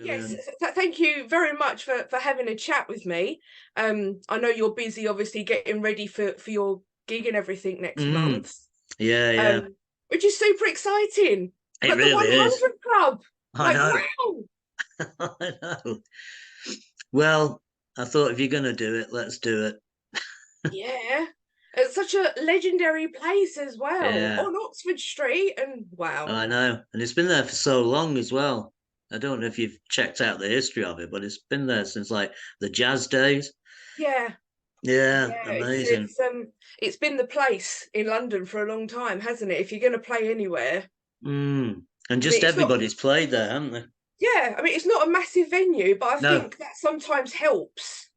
Yes, Brilliant. thank you very much for having a chat with me. I know you're busy, obviously getting ready for your gig and everything next Mm, month, yeah, yeah. um, which is super exciting. It But the really is. 100 Club, I like, know. wow, I know. Well, I thought if you're gonna do it, let's do it. yeah, it's such a legendary place as well Yeah, on Oxford Street, and wow, I know. And it's been there for so long as well. I don't know if you've checked out the history of it, but it's been there since like the jazz days. yeah, Yeah, yeah, amazing. it's been the place in London for a long time, hasn't it? If you're going to play anywhere, Mm. And I mean, just it's not. everybody's played there, haven't they? Yeah, I mean, it's not a massive venue, but I No. think that sometimes helps.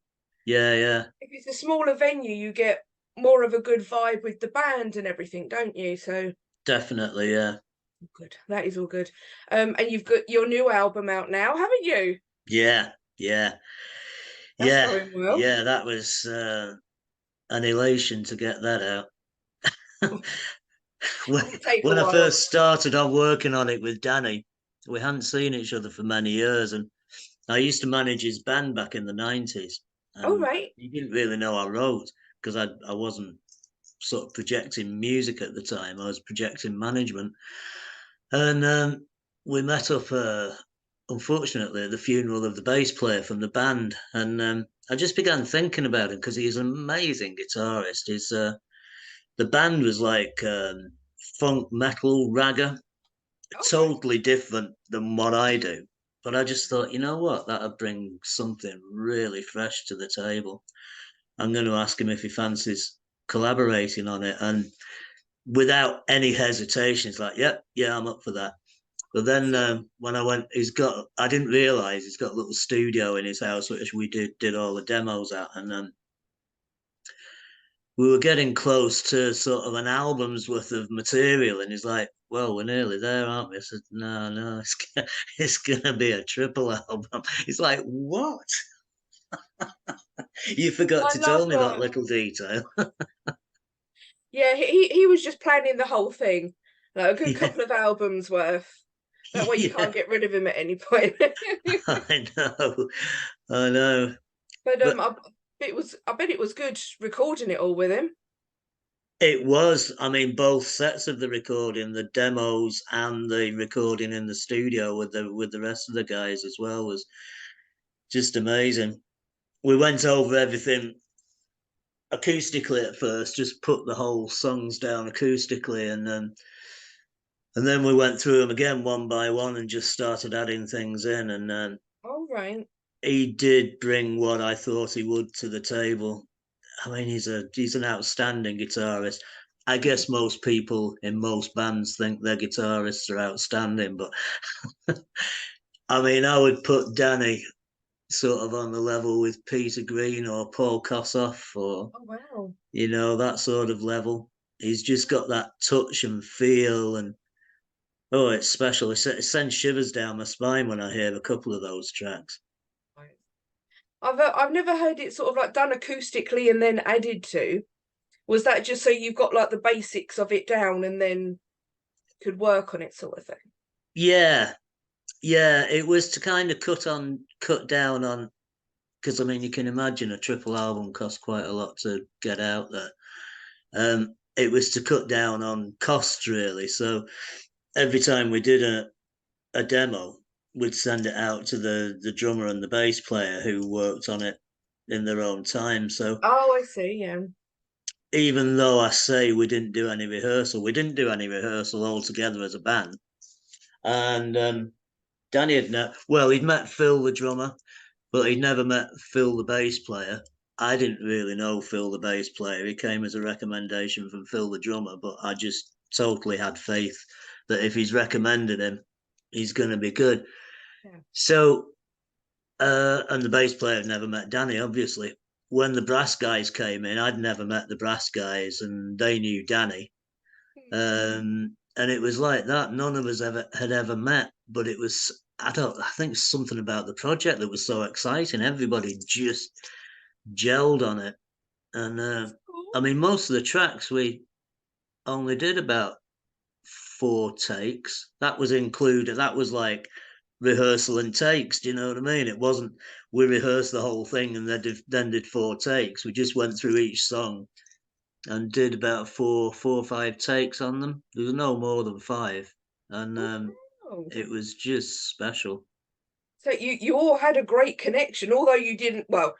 Yeah, yeah, If it's a smaller venue, you get more of a good vibe with the band and everything, don't you? So definitely. Yeah, good. That is all good. And you've got your new album out now, haven't you? yeah, yeah, That's yeah, going well. yeah. That was an elation to get that out. when, Did it take a when I while? first started on working on it with Danny, we hadn't seen each other for many years, and I used to manage his band back in the 90s, All and right. he didn't really know I wrote because I wasn't sort of projecting music at the time. I was projecting management, and we met up. Unfortunately, at the funeral of the bass player from the band, and I just began thinking about him because he's an amazing guitarist. His The band was like funk metal ragga, All right. totally different than what I do. But I just thought, you know what, that'd bring something really fresh to the table. I'm going to ask him if he fancies collaborating on it. And without any hesitation, it's like, yep, yeah, I'm up for that. But then So, when I went, I didn't realize he's got a little studio in his house, which we did all the demos at. And we were getting close to sort of an album's worth of material, and he's like, "Well, we're nearly there, aren't we?" I said, "No, no, it's gonna be a triple album." He's like, "What? You forgot I to love tell me that that. little detail." Yeah, he was just planning the whole thing, like a good Yeah, couple of albums worth. That way you can't yeah, get rid of him at any point. I know, I know, But but I bet it was good recording it all with him. it was. I mean, both sets of the recording, the demos and the recording in the studio with the rest of the guys as well, was just amazing. We went over everything acoustically at first, just put the whole songs down acoustically, and then we went through them again one by one and just started adding things in. And All right. he did bring what I thought he would to the table. I mean, he's an outstanding guitarist. I guess most people in most bands think their guitarists are outstanding, but I mean, I would put Danny sort of on the level with Peter Green or Paul Kossoff or Oh wow. that sort of level. He's just got that touch and feel, and oh, it's special. It sends shivers down my spine when I hear a couple of those tracks. Right. I've never heard it sort of like done acoustically and then added to. Was that just so you've got like the basics of it down and then could work on it sort of thing? Yeah, yeah, it was to kind of cut down on, because I mean, you can imagine a triple album costs quite a lot to get out there. It was to cut down on costs really. So every time we did a demo, we'd send it out to the drummer and the bass player who worked on it in their own time. So Oh, I see. Yeah. even though I say we didn't do any rehearsal altogether as a band. And Danny he'd met Phil the drummer, but he'd never met Phil the bass player. I didn't really know Phil the bass player. He came as a recommendation from Phil the drummer, but I just totally had faith that if he's recommended him, he's going to be good. Yeah. So and the bass player had never met Danny, obviously. When the brass guys came in, I'd never met the brass guys, and they knew Danny. And it was like that. None of us had ever met, but it was. I think something about the project that was so exciting. Everybody just gelled on it, and That's I cool. mean, most of the tracks we only did about 4 takes. That was included. That was like rehearsal and takes. Do you know what I mean? It wasn't we rehearsed the whole thing and then did 4 takes. We just went through each song and did about four or 5 takes on them. There was no more than 5, and Oh. it was just special. So you all had a great connection, although you didn't. Well,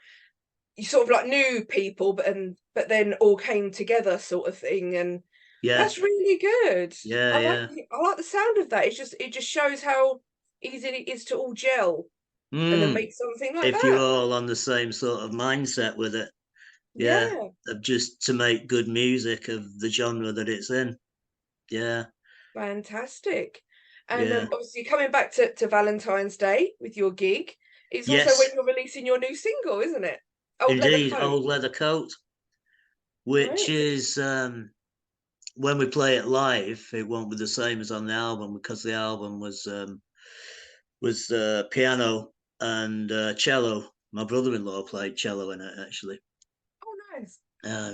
you sort of like knew people, but then all came together, sort of thing, and Yeah, that's really good. yeah, yeah. I like the sound of that. It just shows how easy it is to all gel and then Mm. make something like If you're that. all on the same sort of mindset with it, yeah, Yeah, of just to make good music of the genre that it's in. Yeah, fantastic. And yeah. obviously coming back to Valentine's Day with your gig, it's also when Yes, you're releasing your new single, isn't it? Old Leather indeed. Coat. Old Leather Coat, which Right. is when we play it live, it won't be the same as on the album because the album was piano and cello. My brother-in-law played cello in it actually. Oh, nice.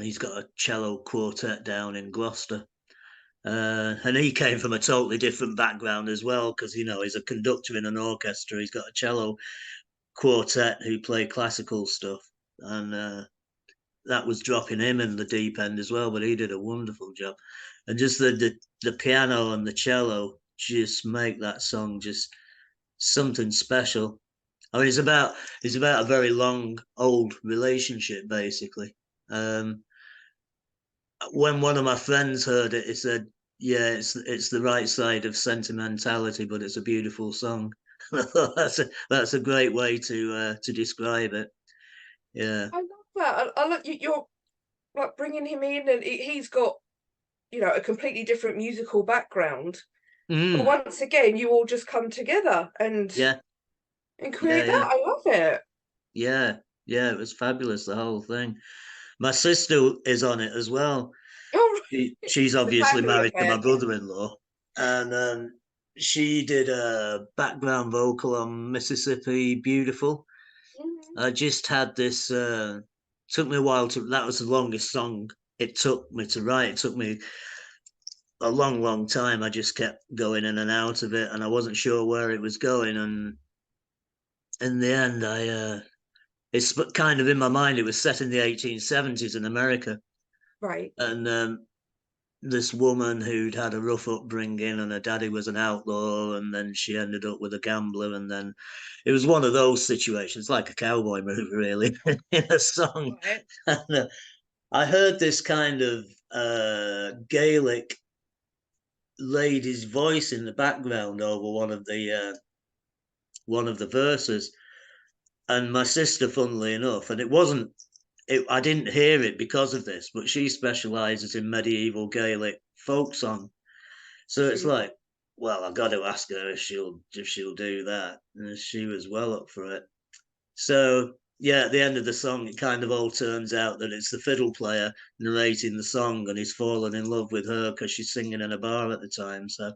He's got a cello quartet down in Gloucester. And he came from a totally different background as well, because he's a conductor in an orchestra. He's got a cello quartet who play classical stuff, and that was dropping him in the deep end as well. But he did a wonderful job, and just the piano and the cello just make that song just something special. I mean, it's about a very long old relationship basically. Um, when one of my friends heard it, he said, "Yeah, it's the right side of sentimentality, but it's a beautiful song." I thought that's a great way to describe it. Yeah. I love that. I love you're like bringing him in, and he's got a completely different musical background. But Mm. once again, you all just come together Yeah. and Yeah. create Yeah. that. I love it. Yeah. Yeah. It was fabulous. The whole thing. My sister is on it as well. Oh, right. She's It's a obviously family married to affair. my brother-in-law, and she did a background vocal on Mississippi Beautiful. Mhm. I just had this. Took me a while to. That was the longest song it took me to write. It took me a long, long time. I just kept going in and out of it, and I wasn't sure where it was going. And in the end, it's kind of in my mind. It was set in the 1870s in America, Right. and this woman who'd had a rough upbringing, and her daddy was an outlaw, and then she ended up with a gambler, and then it was one of those situations, like a cowboy movie, really, in a song. Right. And, I heard this kind of Gaelic lady's voice in the background over one of the verses, and my sister, funnily enough, and it wasn't. I didn't hear it because of this, but she specialises in medieval Gaelic folk song. So it's Suzy. like, well, I've got to ask her if she'll do that, and she was well up for it. So yeah, at the end of the song, it kind of all turns out that it's the fiddle player narrating the song, and he's fallen in love with her because she's singing in a bar at the time. So,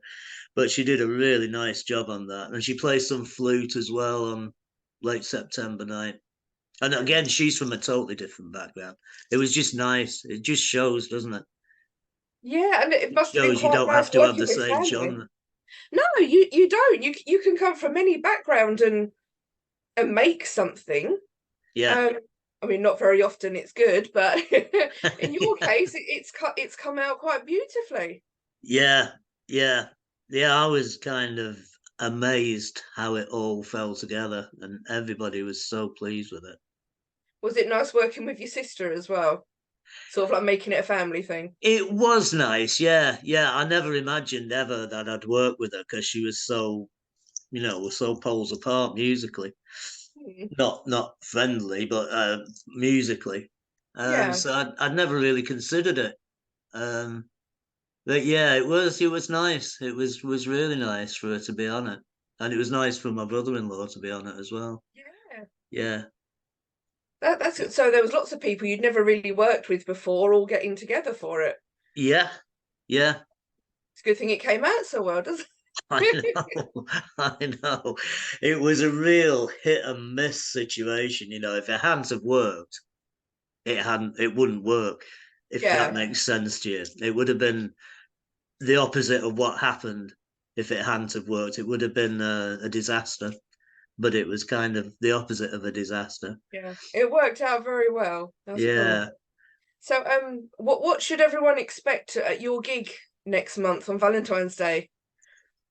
but she did a really nice job on that, and she plays some flute as well on Late September Night. And again, she's from a totally different background. It was just nice. It just shows, doesn't it? Yeah, and it It must have been shows you quite don't have nice to have working the with same family. genre. No, you don't. You can come from any background and make something. Yeah. Um, I mean, not very often it's good, but in your case, it's come out quite beautifully. Yeah, yeah, yeah. I was kind of amazed how it all fell together, and everybody was so pleased with it. Was it nice working with your sister as well? Sort of like making it a family thing. It was nice, yeah, yeah. I never imagined ever that I'd work with her because she was so, we're so poles apart musically. Hmm. Not friendly, but musically. Yeah. So I'd never really considered it. Um, but yeah, it was nice. It was really nice for her to be on it, and it was nice for my brother-in-law to be on it as well. Yeah. Yeah, That's it. So there was lots of people you'd never really worked with before all getting together for it. yeah, yeah. It's a good thing it came out so well, doesn't I it? know, I know. It was a real hit and miss situation. If it hadn't have worked, it wouldn't work. If that Yeah. makes sense to you, it would have been the opposite of what happened. if it hadn't have worked. It would have been a disaster, but it was kind of the opposite of a disaster. Yeah, it worked out very well. That's cool. Yeah. So, what should everyone expect at your gig next month on Valentine's Day?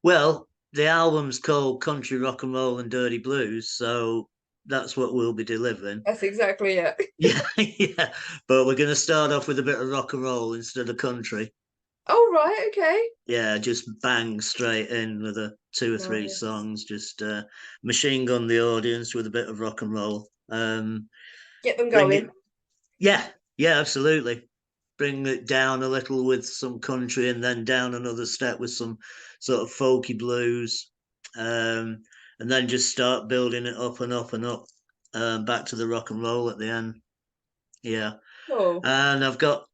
Well, the album's called Country Rock and Roll and Dirty Blues, so that's what we'll be delivering. That's exactly it. Yeah, yeah. But we're going to start off with a bit of rock and roll instead of country. Oh, right, okay. Yeah, just bang straight in with a two or three Nice. songs, just machine gun the audience with a bit of rock and roll. Get them Bring it, going. yeah, yeah, absolutely. Bring it down a little with some country, and then down another step with some sort of folky blues, and then just start building it up and up and up, back to the rock and roll at the end. Yeah, Cool. and I've got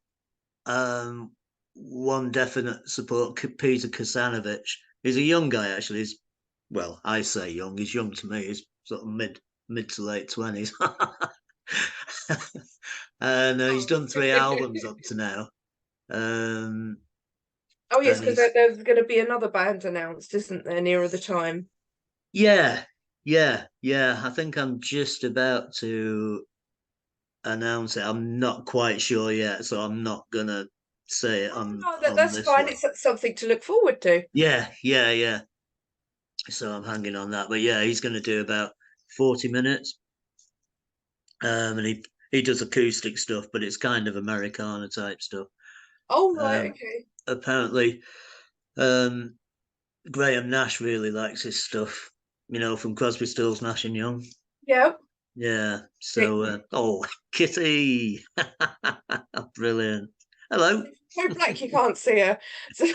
one definite support, Peter Kasanovich. He's a young guy, actually. He's, well, I say young. He's young to me. He's sort of mid to late 20s. And he's Oh, done 3 albums up to now. oh yes, And because he's, there's going to be another band announced, isn't there, nearer the time? yeah, yeah, yeah. I think I'm just about to announce it. I'm not quite sure yet, so I'm not gonna say it Oh on no, on that's this fine. one. It's something to look forward to. Yeah, yeah, yeah. So I'm hanging on that. But yeah, he's going to do about 40 minutes. And he does acoustic stuff, but it's kind of Americana type stuff. Oh right, Um, okay. apparently, um, Graham Nash really likes his stuff, from Crosby, Stills, Nash and Young. Yeah. Yeah. Great. So, oh, Kitty. Brilliant. Hello. So black you can't see her. So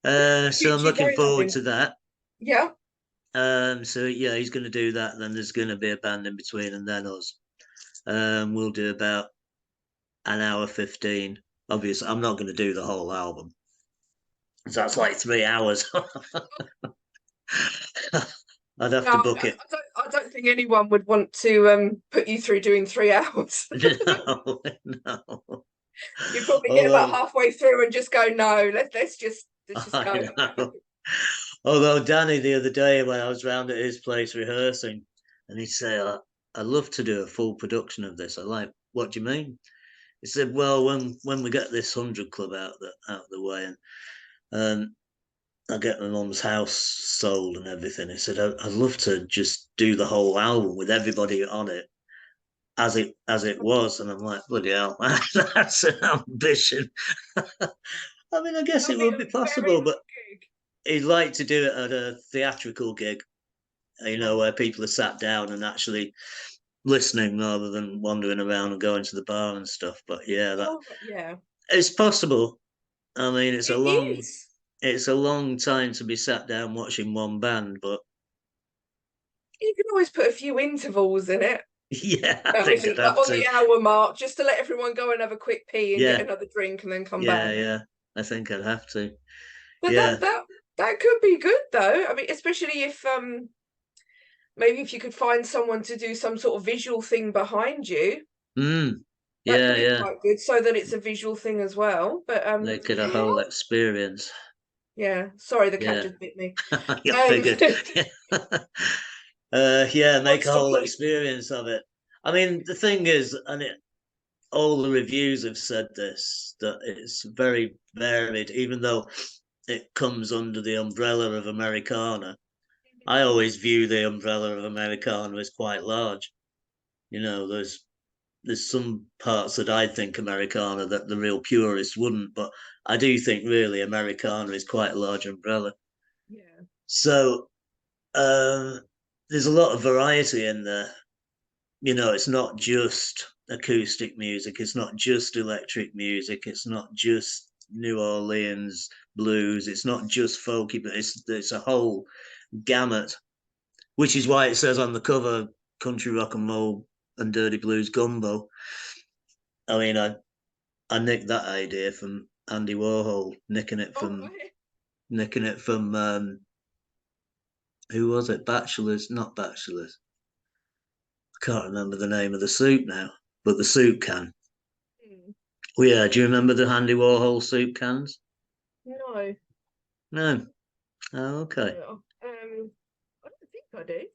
So I'm she's looking very forward loving. to that. Yeah. So yeah, he's going to do that. Then there's going to be a band in between, and then us. We'll do about an hour 15. Obviously, I'm not going to do the whole album. So that's like 3 hours. I'd have No, to book it. I don't think anyone would want to put you through doing 3 hours. No, no. You probably get about Although halfway through and just go, no, let's just I go. know. Although Danny the other day when I was round at his place rehearsing, and he said, "I'd love to do a full production of this." I like, "What do you mean?" He said, "Well, when we get this 100 Club out of the way, and um, I get my mum's house sold and everything," he said, "I'd love to just do the whole album with everybody on it as it was." And I'm like, "Bloody hell, that's an ambition." I mean, I guess That'll it be would a be very possible, long but gig. he'd like to do it at a theatrical gig, Oh, where people are sat down and actually listening rather than wandering around and going to the bar and stuff. But yeah, that oh yeah. it's possible. I mean, It is. it's a long time to be sat down watching one band, but You can always put a few intervals in it. yeah, I That was think I'd it, like have on to. the hour mark, just to let everyone go and have a quick pee and get Yeah, another drink and then come yeah, back. yeah. I think I'd have to. But Yeah. that could be good though. I mean, especially if maybe if you could find someone to do some sort of visual thing behind you, Mm. that could Yeah, be yeah. quite good, so that it's a visual thing as well. But Make it a whole experience. yeah, sorry, the cat Yeah. just bit me. You Um, figured. Yeah, make a wants to whole play. experience of it. I mean, the thing is, and all the reviews have said this, that it's very varied, even though it comes under the umbrella of Americana. I always view the umbrella of Americana as quite large. There's some parts that I think Americana that the real purists wouldn't, but I do think really Americana is quite a large umbrella. Yeah. So there's a lot of variety in there. It's not just acoustic music, it's not just electric music, it's not just New Orleans blues, it's not just folky, but it's a whole gamut, which is why it says on the cover country rock and roll and dirty blues gumbo. I mean, I nicked that idea from Andy Warhol, Oh, right. nicking it from who was it? Bachelors, not Bachelors. I can't remember the name of the soup now, but the soup can. Hmm. Oh yeah, do you remember the Andy Warhol soup cans? No. No. Oh, okay. No. I don't think I do.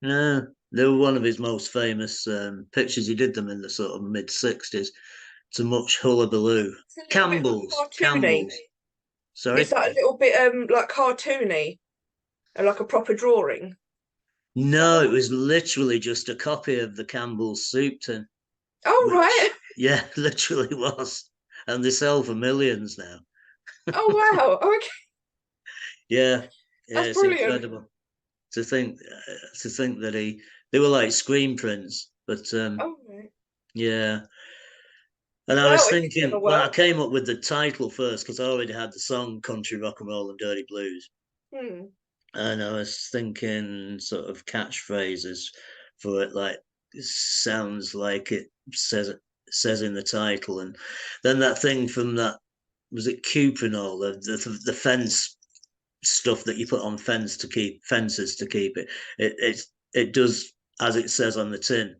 No, they were one of his most famous pictures. He did them in the sort of mid 60s. To much hullabaloo. It's a little bit like Campbell's, cartoony. Campbell's. It's Sorry. like a little bit like cartoony, like a proper drawing. Is that No, it right? was literally just a copy of the Campbell's soup tin, Oh right. which, yeah, literally was. And they sell for millions now. Oh wow. Okay. Yeah, yeah, That's it's brilliant. incredible to think that they were like screen prints, but Oh right. yeah. And I was Well, if it's thinking, gonna well, I work. came up with the title first because I already had the song "Country Rock and Roll and Dirty Blues," Hmm. and I was thinking sort of catchphrases for it, like it sounds like it says in the title, and then that thing from that was it Cuprinol, the fence stuff that you put on fences to keep it. It does as it says on the tin.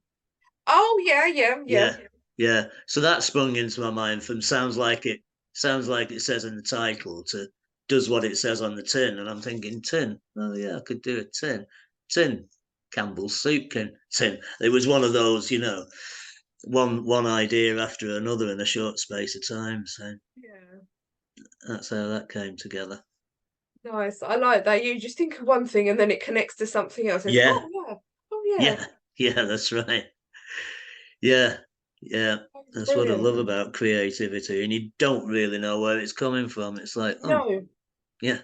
Oh yeah, yeah, yeah. Yeah, yeah. So that sprung into my mind from sounds like it says in the title to does what it says on the tin, and I'm thinking tin. Oh yeah, I could do a tin. Campbell's soup tin. It was one of those, one idea after another in a short space of time. So Yeah. that's how that came together. Nice. I like that. You just think of one thing and then it connects to something else. And, Yeah, oh yeah. Oh yeah. yeah, yeah. That's right. Yeah, yeah. That's That's what I brilliant. love about creativity, and you don't really know where it's coming from. It's like, oh, No, yeah,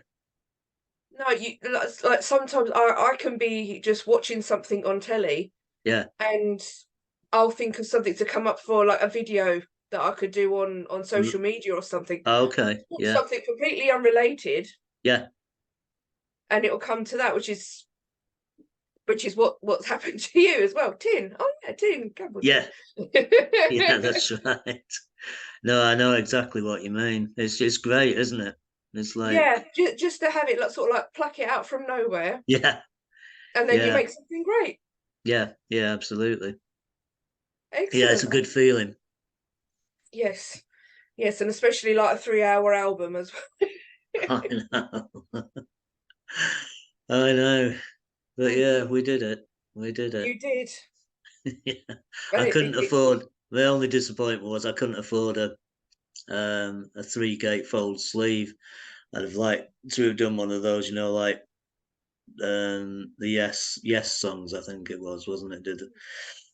no, you like sometimes I can be just watching something on telly yeah, and I'll think of something to come up for like a video that I could do on r- social media or something. okay, Watch yeah, something completely unrelated yeah, and it'll come to that, which is what's happened to you as well. Tin. Oh yeah, tin, Campbell's tin. yeah, yeah. That's right. No, I know exactly what you mean. It's great, isn't it? It's like, Yeah, just to have it like sort of like pluck it out from nowhere yeah, and then you yeah, make something great. yeah, yeah, absolutely. Yeah, it's a Excellent. good feeling. Yes. Yes, and especially like a 3-hour album as well. I know, I know. But yeah, we did it. We did it. You did. Yeah. And I couldn't it's afford. The only disappointment was I couldn't afford a three gate fold sleeve. I'd have liked to have done one of those, like the Yes songs. I think it was, wasn't it? Did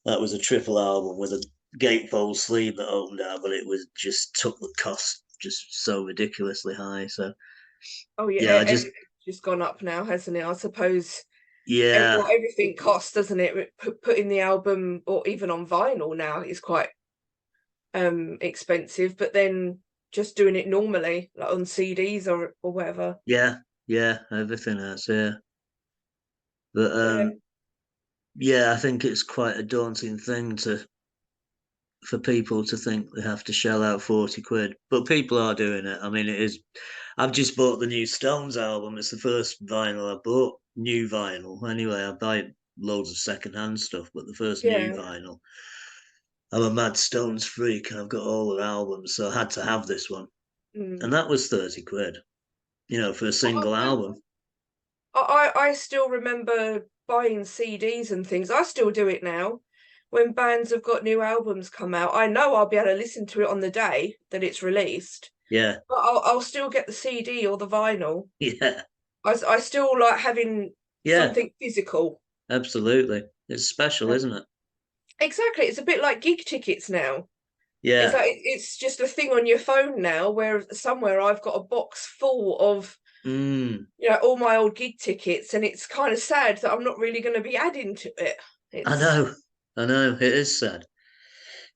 that was a triple album with a gatefold sleeve that opened out, but it was just took the cost just so ridiculously high. So oh yeah, yeah, I just everything's just gone up now, hasn't it? I suppose yeah everything costs, doesn't it? Putting the album or even on vinyl now is quite expensive, but then just doing it normally, like on CDs or whatever. yeah yeah everything else but Yeah. yeah, I think it's quite a daunting thing to for people to think they have to shell out 40 quid. But people are doing it. I mean, it is. I've just bought the new Stones album. It's the first vinyl I bought, new vinyl. Anyway, I buy loads of secondhand stuff, but the first new Yeah. vinyl. I'm a mad Stones freak and I've got all their albums, so I had to have this one. Mm. And that was 30 quid, for a Oh, single wow. album. I still remember buying CDs and things. I still do it now. When bands have got new albums come out, I know I'll be able to listen to it on the day that it's released, Yeah, but I'll still get the CD or the vinyl. yeah, I still like having yeah, something physical. absolutely. It's special, Uh, isn't it? Exactly. It's a bit like gig tickets now. It's Yeah. like it's just a thing on your phone now, where somewhere I've got a box full of Mm. all my old gig tickets, and it's kind of sad that I'm not really going to be adding to it. I It's know, I know. It is sad.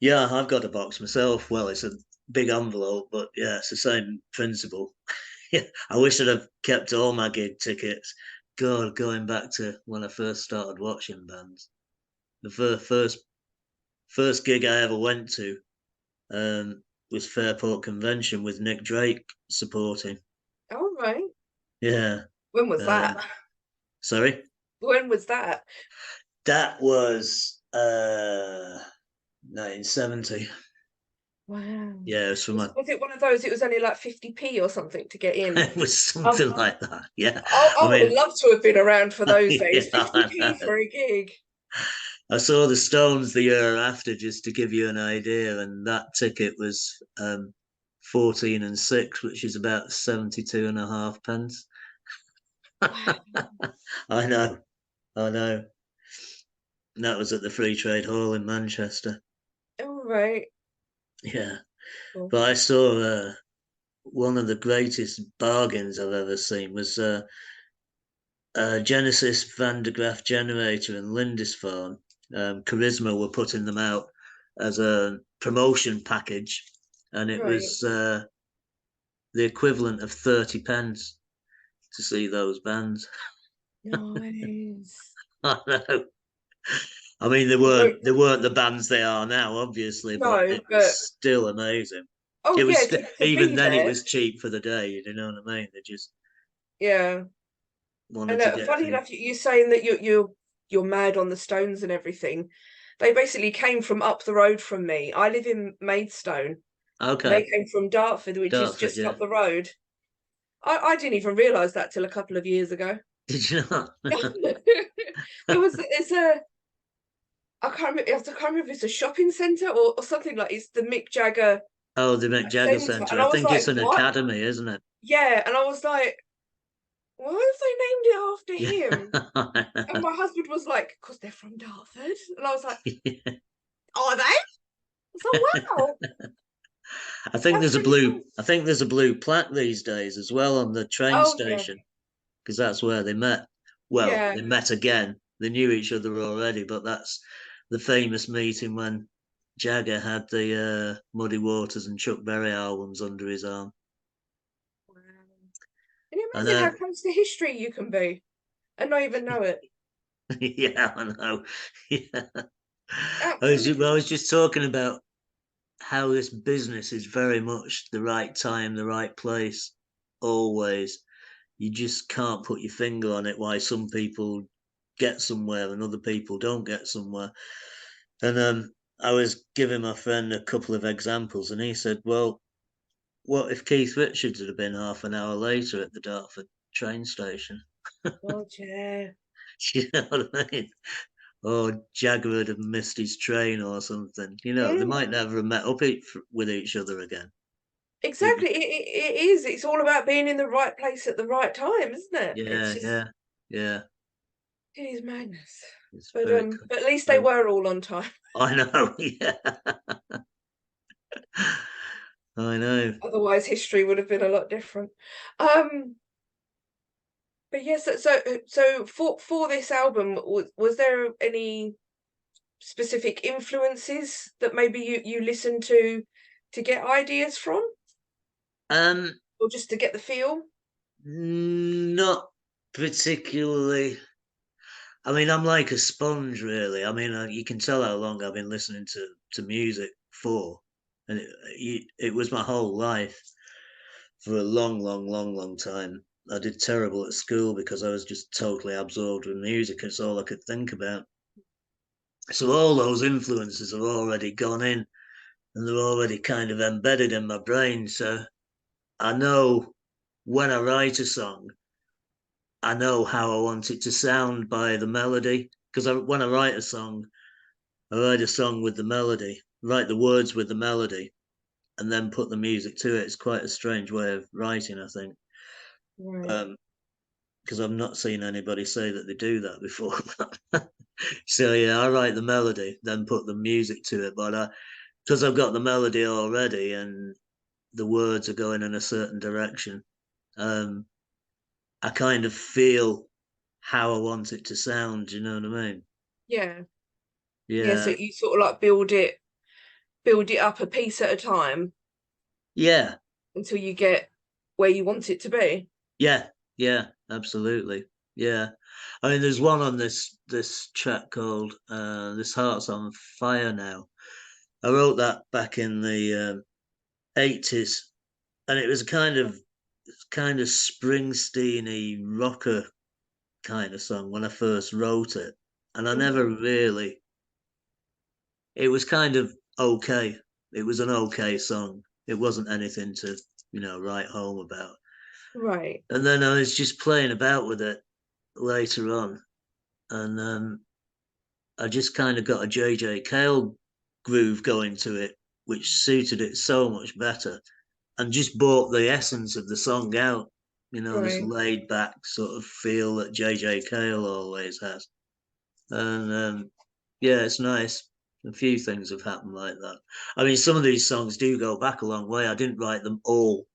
Yeah, I've got a box myself. Well, it's a big envelope, but yeah, it's the same principle. Yeah, I wish I'd have kept all my gig tickets. God, going back to when I first started watching bands, the first gig I ever went to was Fairport Convention with Nick Drake supporting. all right. Yeah, When was that? um, sorry, When was that? that was 1970. Wow. Yeah, it was from Was it one of those? It was only like 50p or something to get in. it was Um, something like that. Yeah, I I would have mean, loved to have been around for those yeah, days. I 50p know. for a gig. I saw the Stones the year after, just to give you an idea, and that ticket was 14 and 6, which is about 72 and a half pence. Wow. I know, I know. And that was at the Free Trade Hall in Manchester. All right. Yeah, Cool. but I saw one of the greatest bargains I've ever seen was Genesis Van de Graaff generator in Lindisfarne. Charisma were putting them out as a promotion package, and it Right. was the equivalent of 30 pence to see those bands. Nice. I know. I mean, they You weren't won't they weren't the bands they are now, obviously, but know, it was but still amazing. oh It yeah, was to even be then it there. was cheap for the day. You know what I mean? They just Yeah. wanted And to get funny things. enough, you saying that you're mad on the Stones and everything. They basically came from up the road from me. I live in Maidstone, and they Okay, came from Dartford, which is Dartford, just yeah. up the road. I didn't even realise that till a couple of years ago. Did you not? It's a I can't remember if it's a shopping centre or something like it's the Mick Jagger Oh, the Mick Jagger centre. Centre. And I I was think it's like, an what? academy, isn't it? Yeah, and I was like, why have they named it after him? And Yeah. my husband was like, because they're from Dartford. And I was like, are they? I was like, wow, I think that's there's a pretty blue. cool. I think there's a blue plaque these days as well on the train Oh yeah, station, because that's where they met. Well, yeah. they met again. They knew each other already, but that's the famous meeting when Jagger had the Muddy Waters and Chuck Berry albums under his arm. Wow. Can you I imagine how know. close to history you can be and not even know it? Yeah, I know. Yeah. I Absolutely. was just talking about how this business is very much the right time, the right place, always. You just can't put your finger on it why some people get somewhere and other people don't get somewhere. And I was giving my friend a couple of examples, and he said, "Well, what if Keith Richards had been half an hour later at the Dartford train station?" God, yeah. You know what I mean? Or Jagger would have missed his train or something. You know, they Mm, might never have met up with each other again. It was, exactly. It is. It's all about being in the right place at the right time, isn't it? It's yeah, just yeah, yeah. it is madness. It's very cool. But at least they Very, were all on time. I know, yeah. I know. Otherwise, history would have been a lot different. Um, but yes, so for this album, was there any specific influences that maybe you listened to get ideas from, Um, or just to get the feel? Not particularly. I mean, I'm like a sponge, really. I mean, you can tell how long I've been listening to music for, and it was my whole life for a long, long, long, long time. I did terrible at school because I was just totally absorbed with music. It's all I could think about. So all those influences have already gone in, and they're already kind of embedded in my brain. So I know when I write a song, I know how I want it to sound by the melody. Because when I write a song, I write a song with the melody, write the words with the melody, and then put the music to it. It's quite a strange way of writing, I think. Right. Um, because I've not seen anybody say that they do that before. So yeah, I write the melody, then put the music to it. But because I've got the melody already and the words are going in a certain direction, um, I kind of feel how I want it to sound. You know what I mean? Yeah. Yeah. So Yeah, you sort of like build it up a piece at a time yeah, until you get where you want it to be. yeah, yeah, absolutely. Yeah, I mean, there's one on this track called "This Heart's on Fire Now." I wrote that back in the '80s, and it was kind of Springsteen-y rocker kind of song when I first wrote it, and I never Mm, really. It was kind of okay, It was an okay song. It wasn't anything to, write home about. Right. And then I was just playing about with it later on, and I just kind of got a JJ Cale groove going to it, which suited it so much better, and just brought the essence of the song out. This Right. laid back sort of feel that JJ Cale always has. And yeah, it's nice. A few things have happened like that. I mean, some of these songs do go back a long way. I didn't write them all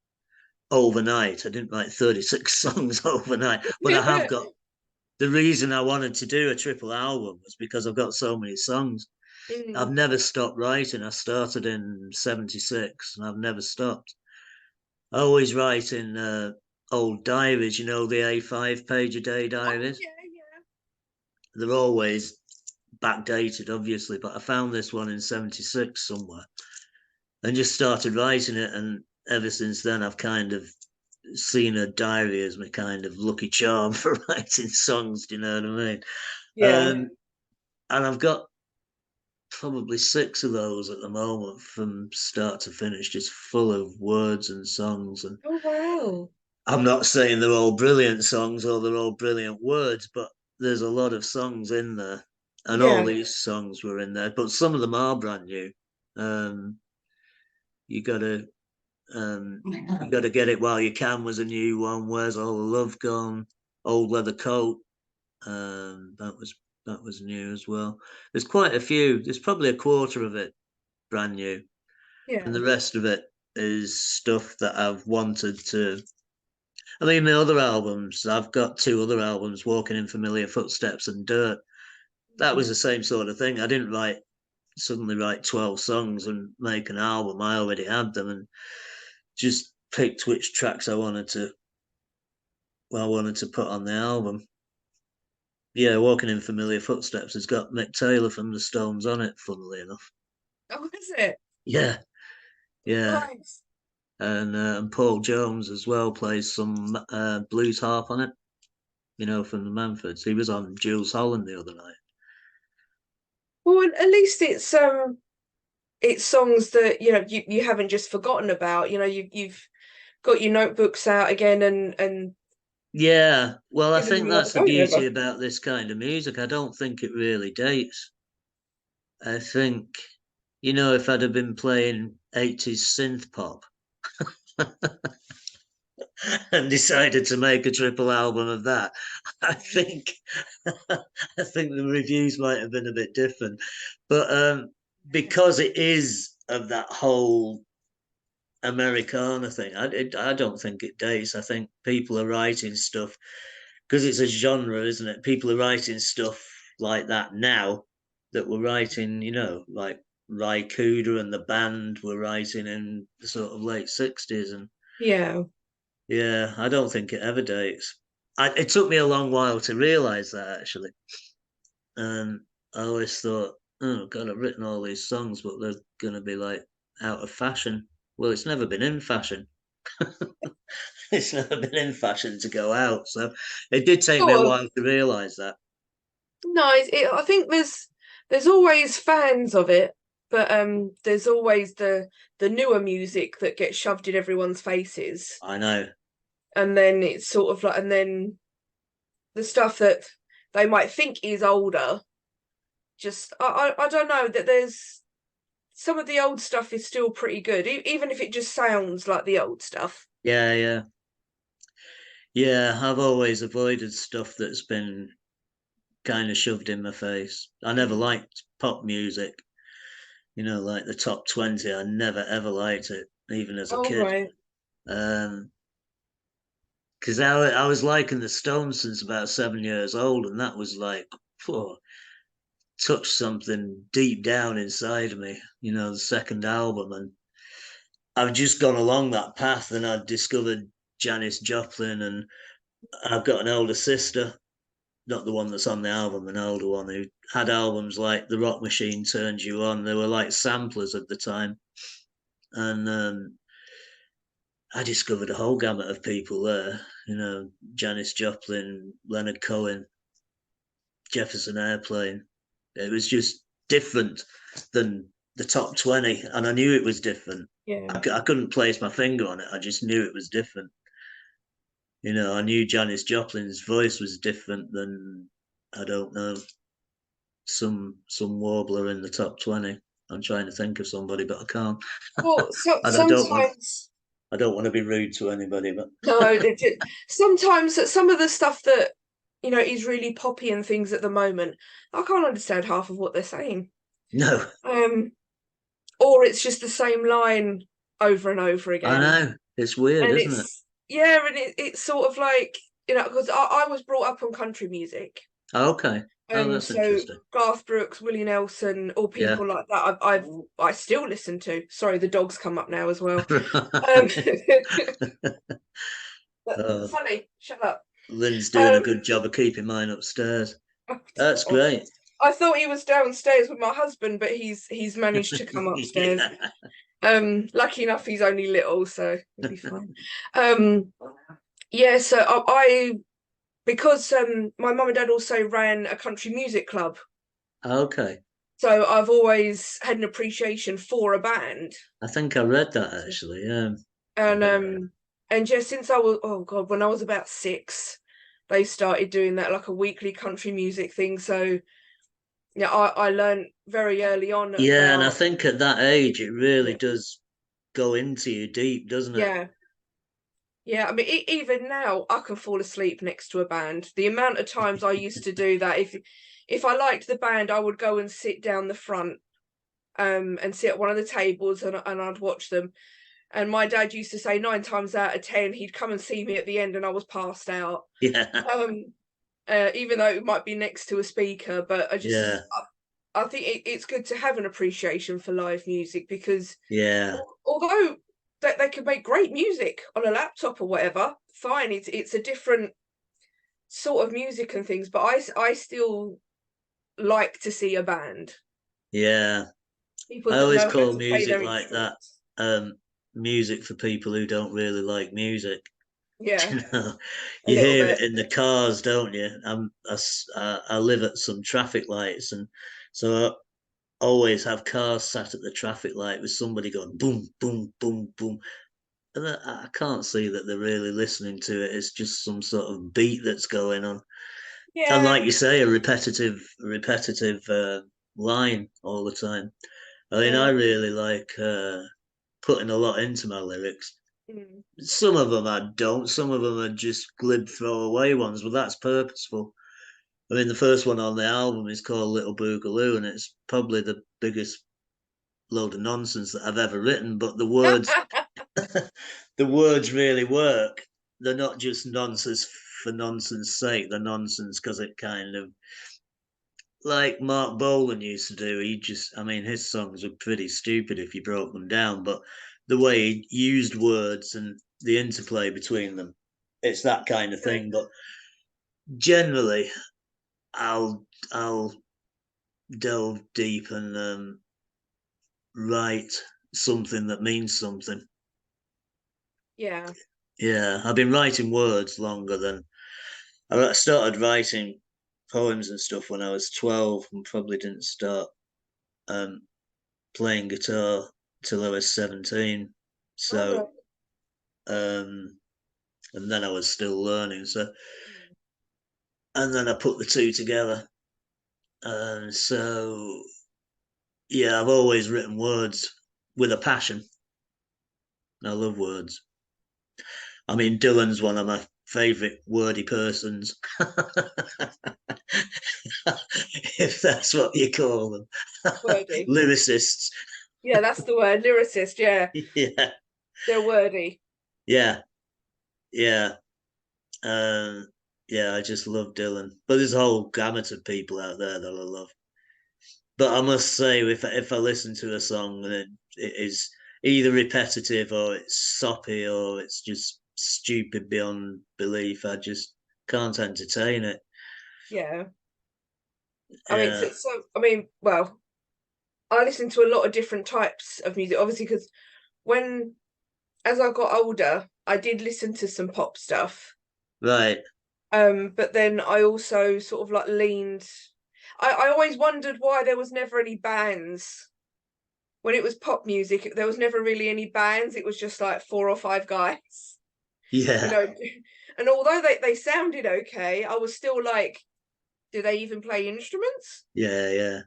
overnight. I didn't write 36 songs overnight, but I have got the reason I wanted to do a triple album was because I've got so many songs. I've Mm. never stopped writing. I started in 76 and I've never stopped. I always write in old diaries, the A5 page a day Oh diaries. yeah, yeah. They're always backdated, obviously, but I found this one in 76 somewhere and just started writing it. And ever since then, I've kind of seen a diary as my kind of lucky charm for writing songs. Do you know what I mean? Yeah. And I've got probably 6 of those at the moment from start to finish, just full of words and songs. And Oh wow. I'm not saying they're all brilliant songs or they're all brilliant words, but there's a lot of songs in there. And all Yeah. these songs were in there, but some of them are brand new. Um, you gotta you gotta get it while you can was a new one. Where's all the love gone? Old leather coat. That was new as well. There's quite a few. There's probably a quarter of it brand new, and Yeah. the rest of it is stuff that I've wanted to. I mean, my other albums, I've got 2 other albums, Walking in Familiar Footsteps and Dirt. That was Mm. the same sort of thing. I didn't suddenly write 12 songs and make an album. I already had them and just picked which tracks I wanted to put on the album. Yeah, Walking in Familiar Footsteps has got Mick Taylor from the Stones on it, funnily enough. Oh, is it? Yeah, yeah. Nice. And Paul Jones as well plays some blues harp on it, from the Manfords. He was on Jules Holland the other night. Well, at least it's songs that you haven't just forgotten about. You've got your notebooks out again and Yeah, well, I given think them that's another the go beauty over. about this kind of music. I don't think it really dates. I think, if I'd have been playing 80s synth pop and decided to make a triple album of that, I think I think the reviews might have been a bit different. But because it is of that whole Americana thing, I don't think it dates. I think people are writing stuff because it's a genre, isn't it? People are writing stuff like that now that were writing, like Ry Cooder and the band were writing in the sort of late 60s. And Yeah. yeah, I don't think it ever dates. It took me a long while to realize that, actually. And I always thought, oh God, I've written all these songs, but they're going to be like out of fashion. Well, it's never been in fashion. It's never been in fashion to go out. So it did take me a Sort of. while to realize that. No, I think there's always fans of it, but there's always the newer music that gets shoved in everyone's faces, I know. and then it's sort of like, and then the stuff that they might think is older. Just I don't know that there's some of the old stuff is still pretty good, even if it just sounds like the old stuff. Yeah, yeah. Yeah, I've always avoided stuff that's been kind of shoved in my face. I never Mm. liked pop music, like the top 20. I never ever liked it, even as a Oh kid. right. Um, because I was liking the Stones since about 7 years old, and that was like, oh, touched something deep down inside of me, the second album. And I've just gone along that path, and I've discovered Janis Joplin, and I've got an older sister, not the one that's on the album, an older one who had albums like The Rock Machine Turns You On. They were like samplers at the time. And I discovered a whole gamut of people there, Janis Joplin, Leonard Cohen, Jefferson Airplane. It was just different than the top 20, and I knew it was different. Yeah. I couldn't place my finger on it. I just knew it was different. You know, I knew Janis Joplin's voice was different than, I don't know, some warbler in the top 20. I'm trying to think of somebody, but I can't. Well, so And sometimes I don't want to be rude to anybody, but no, sometimes some of the stuff that is really poppy and things at the moment, I can't understand half of what they're saying. no, Um, or it's just the same line over and over I again, know it's weird, and isn't it? it's yeah, and it's sort of like because I was brought up on country music, Okay. Oh, that's so interesting. Garth Brooks, Willie Nelson, or Yeah. people like that. I still listen to. Sorry, the dogs come up now as well. Um, Oh, Funny, shut up. Lynn's doing a Um, good job of keeping mine upstairs. That's great. I thought he was downstairs with my husband, but he's managed to come upstairs. Yeah. Lucky enough, he's only little, so he'll be fine. Um, yeah, so because my mum and dad also ran a country music club, Okay. so I've always had an appreciation for a band, I think I read that actually. Yeah. and Yeah. just since I was oh god, when I was about 6, they started doing that like a weekly country music thing. So yeah, I learned very early on Yeah, and I about think at that age it really yeah, does go into you deep, doesn't it? yeah. Yeah, I mean, even now, I can fall asleep next to a band. The amount of times I used to do that, if I liked the band, I would go and sit down the front, and sit at one of the tables, and I'd watch them. And my dad used to say 9 times out of 10, he'd come and see me at the end, and I was passed out. Yeah. Um, even though it might be next to a speaker, but Yeah. I think it's good to have an appreciation for live music because Yeah. although they can make great music on a laptop or whatever, fine, it's a different sort of music and things, but I still like to see a band, Yeah. people I that always know how call to play music their like that instruments. music for people who don't really like music. Yeah, You know, a you little hear it bit. in the cars, don't you? I live at some traffic lights, and so I always have cars sat at the traffic light with somebody going boom, boom, boom, boom. And I can't see that they're really listening to it. It's just some sort of beat that's going on. And Yeah. like you say, a repetitive line all the time. I mean, I Yeah. really like putting a lot into my lyrics. Mm. Some of them I don't. Some of them are just glib throwaway ones, but that's purposeful. I mean, the first one on the album is called Little Boogaloo, and it's probably the biggest load of nonsense that I've ever written. But the words really work. They're not just nonsense for nonsense sake. They're nonsense because it kind of like Mark Bolan used to do. I mean, his songs were pretty stupid if you broke them down, but the way he used words and the interplay between them, it's that kind of thing. But generally, I'll delve deep and write something that means something. Yeah. Yeah, I've been writing words longer than I started writing poems and stuff when I was 12 and probably didn't start um, playing guitar till I was 17. All So, right. um, and then I was still learning. So, and then I put the two together. So, yeah, I've always written words with a passion. I love words. I mean, Dylan's one of my favorite wordy persons, if that's what you call them, Wordy. lyricists. Yeah, that's the word. Lyricist, yeah. Yeah, They're wordy. yeah, yeah. Um, yeah, I just love Dylan. But there's a whole gamut of people out there that I love. But I must say, if I listen to a song and it is either repetitive or it's soppy or it's just stupid beyond belief, I just can't entertain it. Yeah. I mean, Yeah, I mean, well, I listen to a lot of different types of music, obviously, because when as I got older, I did listen to some pop stuff. right. But then I also sort of like leaned. I always wondered why there was never any bands when it was pop music, there was never really any bands. It was just like 4 or 5 guys, you Yeah, know. And although they sounded okay, I was still like, do they even play instruments? yeah, yeah,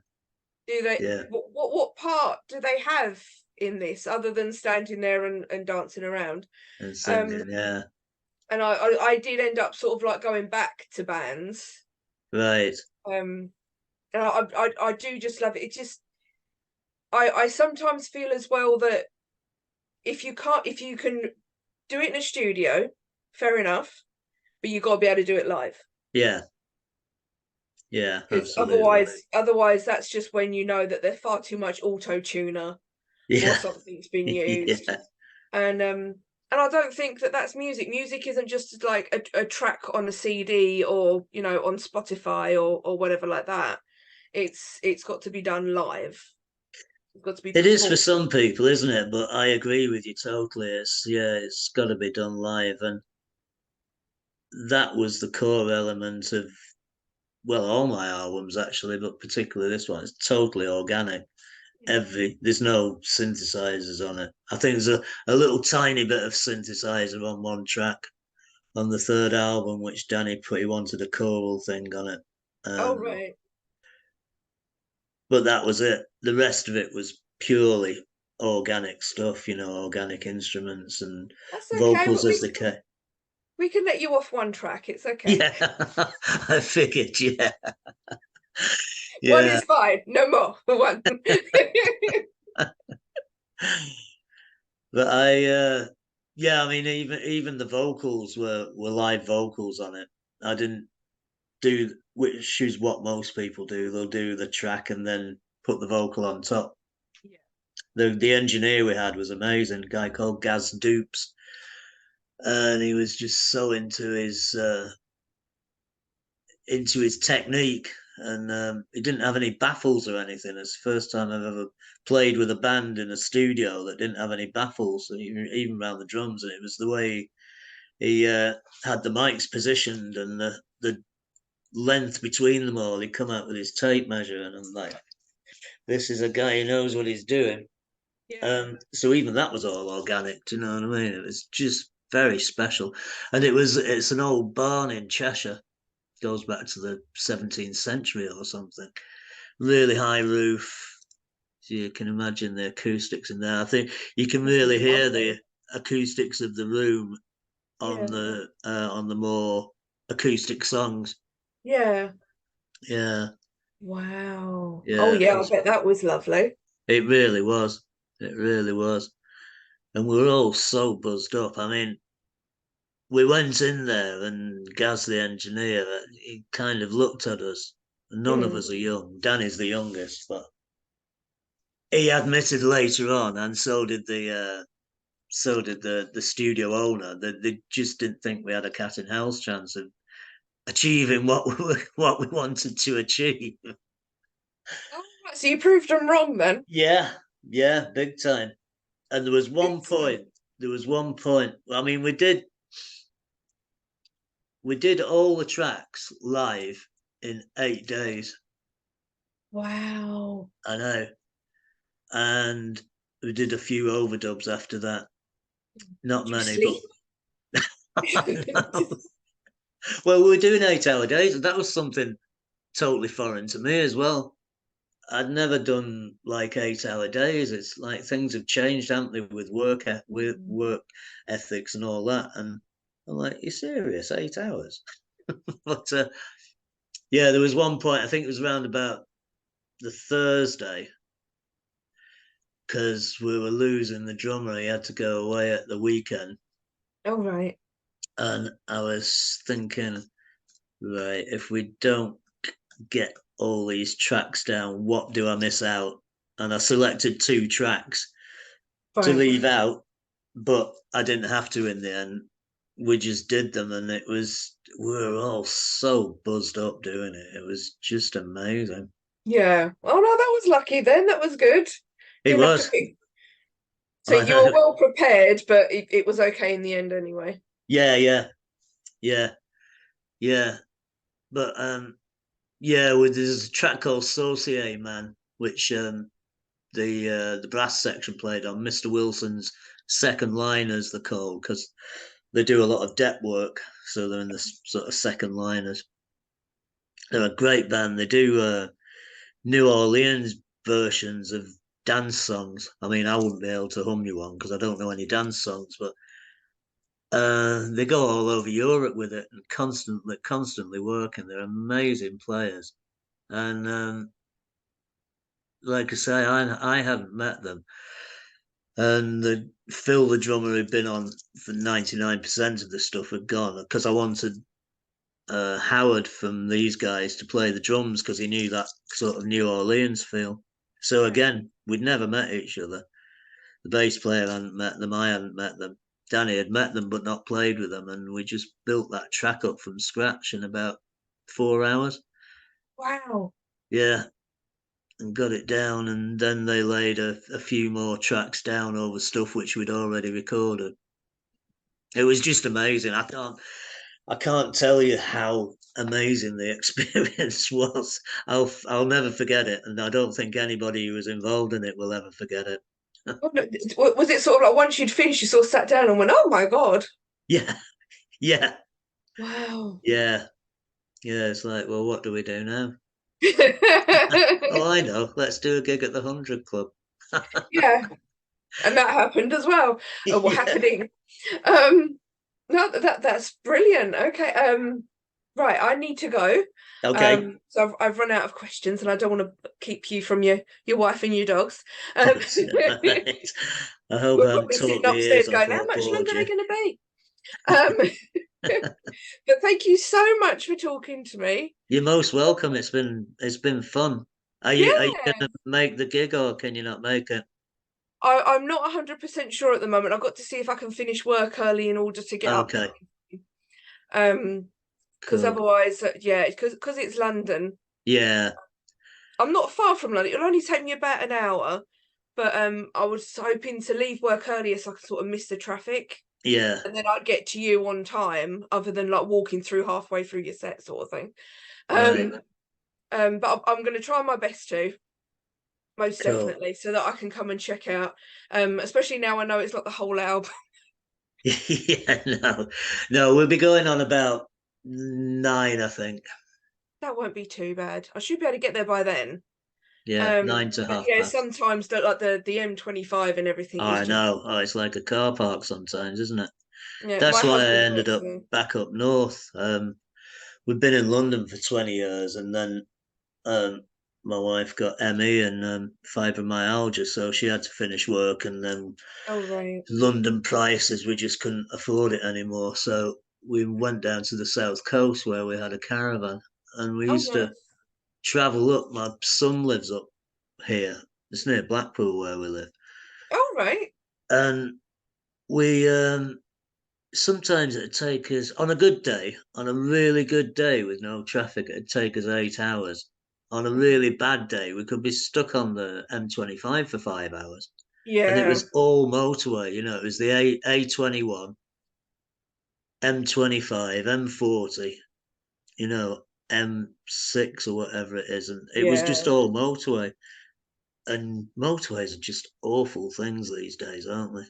Do they? yeah, What part do they have in this other than standing there and dancing around? and Um, singing, yeah, and I did end up sort of like going back to bands. right, Um, and I do just love it. It just I sometimes feel as well that if you can do it in a studio, fair enough, but you got to be able to do it live. yeah, yeah, Because absolutely, otherwise that's just when you know that there's far too much auto tuner or yeah, something's been used. yeah, And I don't think that that's music. Music isn't just like a track on a CD or, you know, on Spotify or whatever like that. It's got to be done live. It's got to be it is for performed. some people, isn't it? But I agree with you totally. It's yeah, it's got to be done live, and that was the core element of well, all my albums actually, but particularly this one. It's totally organic. Yeah. There's no synthesizers on it. I think there's a little tiny bit of synthesizer on one track on the third album, which Danny put he wanted a choral thing on it. Oh Um, right. but that was it. The rest of it was purely organic stuff, organic instruments and That's okay. vocals as they came. We can let you off one track. It's okay. Yeah, I figured. Yeah, One yeah. is fine. No more. One. But yeah, I mean, even the vocals were live vocals on it. I didn't do which is what most people do. They'll do the track and then put the vocal on top. Yeah. The engineer we had was amazing, a guy called Gaz Dupes, and he was just so into his technique, and he didn't have any baffles or anything. It's the first time I've ever played with a band in a studio that didn't have any baffles, even around the drums, and it was the way he had the mics positioned and the length between them all. He'd come out with his tape measure, and I'm like, this is a guy who knows what he's doing. Yeah. So even that was all organic. Do you know what I mean? It was just very special, and it's an old barn in Cheshire. Goes back to the 17th century or something. Really high roof. So you can imagine the acoustics in there. I think you can Must be really hear the lovely. acoustics of the room Yeah. on the more acoustic songs. Yeah. Yeah, Wow. Oh yeah, yeah, I bet that was lovely. it really was. It really was. And we were all so buzzed up. I mean, we went in there and Gaz, the engineer, he kind of looked at us. None of Mm. us are young. Danny's the youngest, but he admitted later on, and so did the studio owner, that they just didn't think we had a cat in hell's chance of achieving what we wanted to achieve. Oh, right, so you proved them wrong then. Yeah, yeah, big time. And there was Big one time. point. There was one point. I mean, we did all the tracks live in 8 days. Wow. I know, and we did a few overdubs after that. Not Did you many, but sleep? well, we were doing 8-hour days, and that was something totally foreign to me as well. I'd never done like 8-hour days. It's like things have changed, haven't they, with with Mm. work ethics and all that. And I'm like, you serious? 8 hours? But yeah, there was one point. I think it was around about the Thursday because we were losing the drummer. He had to go away at the weekend, Oh right. and I was thinking, right, if we don't get all these tracks down, what do I miss out? And I selected 2 tracks to Fine. leave out, but I didn't have to in the end. We just did them, and we were all so buzzed up doing it. It was just amazing. Yeah. Oh no, that was lucky then. That was good. It Didn't have to was. pick. So I you were know. well prepared, but it was okay in the end anyway. Yeah, yeah, yeah, yeah. But yeah, there's a track called Saucier Man, which the brass section played on. Mr. Wilson's second liners, they're called, because they do a lot of depth work, so they're in the sort of second liners. They're a great band. They do New Orleans versions of dance songs. I mean, I wouldn't be able to hum you one because I don't know any dance songs, but they go all over Europe with it and constantly working. They're amazing players, and like I say, I haven't met them. And Phil, the drummer, who'd been on for 99% of the stuff, had gone because I wanted Howard from these guys to play the drums because he knew that sort of New Orleans feel. So again, we'd never met each other. The bass player hadn't met them, I hadn't met them. Danny had met them but not played with them, and we just built that track up from scratch in about 4 hours. Wow. Yeah, and got it down, and then they laid a few more tracks down over stuff which we'd already recorded. It was just amazing. I can't tell you how amazing the experience was. I'll never forget it, and I don't think anybody who was involved in it will ever forget it. Oh, no, was it sort of like once you'd finished, you sort of sat down and went, "Oh my God." Yeah, yeah, Wow. yeah, yeah. It's like, well, what do we do now? Oh, I know. Let's do a gig at the 100 Club. Yeah, and that happened as well. What Yeah. happening? No, that's brilliant. Okay. Right, I need to go. Okay. So I've run out of questions, and I don't want to keep you from your wife and your dogs. That's all right. I hope We're I haven't probably sitting talked the ears upstairs off going, "How or much bored longer are they you. going to be?" But thank you so much for talking to me. You're most welcome. It's been fun. Are you Yeah. gonna make the gig or can you not make it? I'm not 100% sure at the moment. I've got to see if I can finish work early in order to get up Okay, there. Because cool. otherwise, yeah, because it's London. Yeah, I'm not far from London. It'll only take me about an hour, but I was hoping to leave work earlier so I could sort of miss the traffic, yeah, and then I'd get to you on time, other than like walking through halfway through your set sort of thing. right. Um, but I'm going to try my best to, most Cool. definitely, so that I can come and check out. Especially now I know it's not the whole album. Yeah, no, no, we'll be going on about 9, I think. That won't be too bad. I should be able to get there by then. Yeah, 9 to But half yeah, past. sometimes the M25 and everything is I just, know. Oh, it's like a car park sometimes, isn't it? yeah. That's My why I husband ended works up there. back up north. We've been in London for 20 years, and then um, my wife got ME and fibromyalgia, so she had to finish work, and then Oh right. London prices, we just couldn't afford it anymore. So we went down to the south coast where we had a caravan, and we Oh used to nice. travel up. My son lives up here. It's near Blackpool where we live, Oh right. and we sometimes it'd take us on a good day, on a really good day with no traffic, it'd take us 8 hours. On a really bad day, we could be stuck on the M25 for 5 hours. And it Yeah. was all motorway, it was the A21, M25, M40, you know, M6 or whatever it is. And it was just Yeah. all motorway. And motorways are just awful things these days, aren't they?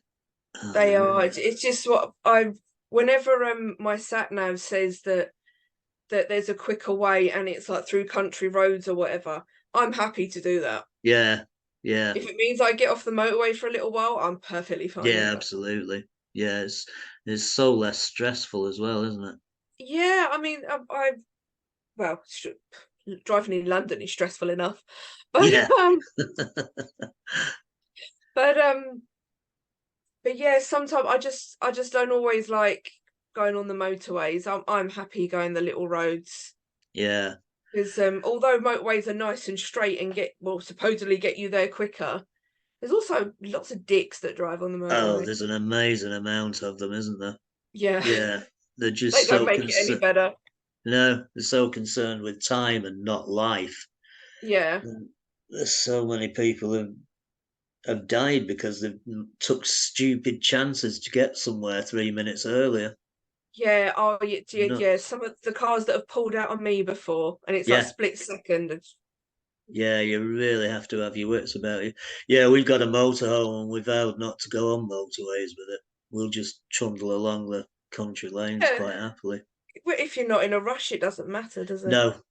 Oh, They they're are. really. It's just what I. Whenever my sat nav says that there's a quicker way and it's like through country roads or whatever, I'm happy to do that. Yeah, yeah. If it means I get off the motorway for a little while, I'm perfectly fine with Yeah, that. absolutely. Yeah, it's so less stressful as well, isn't it? Yeah, I mean, I well, driving in London is stressful enough, but Yeah. um, but um, but yeah, sometimes I just don't always like going on the motorways. I'm happy going the little roads Yeah. because although motorways are nice and straight and supposedly get you there quicker, there's also lots of dicks that drive on the Oh, motorway. there's an amazing amount of them, isn't there? Yeah, Yeah. They're they just don't so make it any concerned. better. No, they're so concerned with time and not life. Yeah, And there's so many people have died because they've took stupid chances to get somewhere 3 minutes earlier. yeah. Oh, yeah, yeah, Not. yeah. Some of the cars that have pulled out on me before, and it's like Yeah. split second. Yeah, you really have to have your wits about you. Yeah, we've got a motorhome and we've vowed not to go on motorways with it. We'll just trundle along the country lanes Yeah. quite happily. Well, if you're not in a rush, it doesn't matter, does it? No,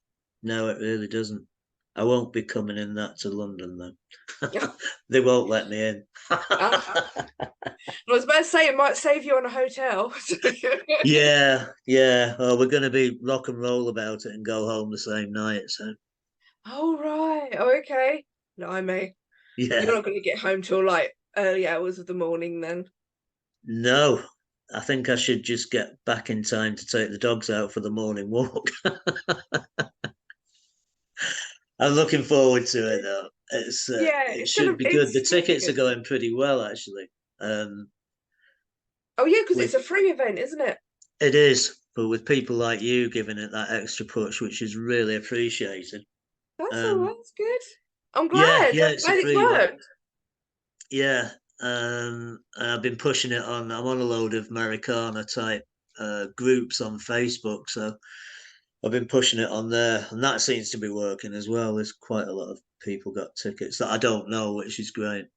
no, it really doesn't. I won't be coming in that to London though. They won't let me in. I was about to say it might save you on a hotel. Yeah, yeah. Oh, we're going to be rock and roll about it and go home the same night. So Oh right. Oh, okay. No, I may. You're yeah, not going to get home till like early hours of the morning then. no. I think I should just get back in time to take the dogs out for the morning walk. I'm looking forward to it though. Yeah, It should be good. The it's gonna be tickets are good. going pretty well actually. Um, Oh yeah, because it's with a free event, isn't it? it is, but with people like you giving it that extra push, which is really appreciated. That's all right. Um, That's good. I'm yeah, glad. yeah, I'm it's a glad it's free event. worked. Yeah, and I've been pushing it on. I'm on a load of Americana type groups on Facebook, so I've been pushing it on there, and that seems to be working as well. There's quite a lot of people got tickets that I don't know, which is great.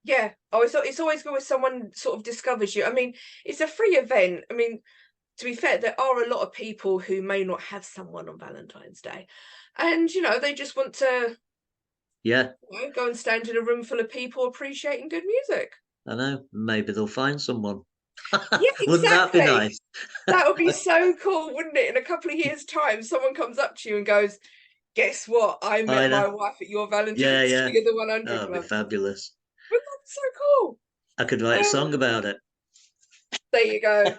Yeah. Oh, it's always good when someone sort of discovers you. I mean, it's a free event. I mean, to be fair, there are a lot of people who may not have someone on Valentine's Day, and they just want to Yeah, go and stand in a room full of people appreciating good music. I know. Maybe they'll find someone. Yeah, Wouldn't that be exactly. nice? That would be so cool, wouldn't it? In a couple of years' time, someone comes up to you and goes, "Guess what? I I met know. my wife at your Yeah, Valentine's yeah. Day at the Oh, 100 it'd be Club." fabulous. But that's so cool. I could write a Um, song about it. there you go.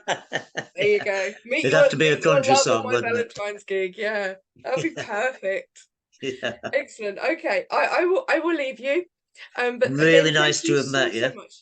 There you go. It'd have to be a Meet your country love at song, my wouldn't it? Valentine's gig. Yeah, that'd be perfect. Yeah. Excellent. Okay, I will leave you. But Really again, thank nice to you have so met so you. much.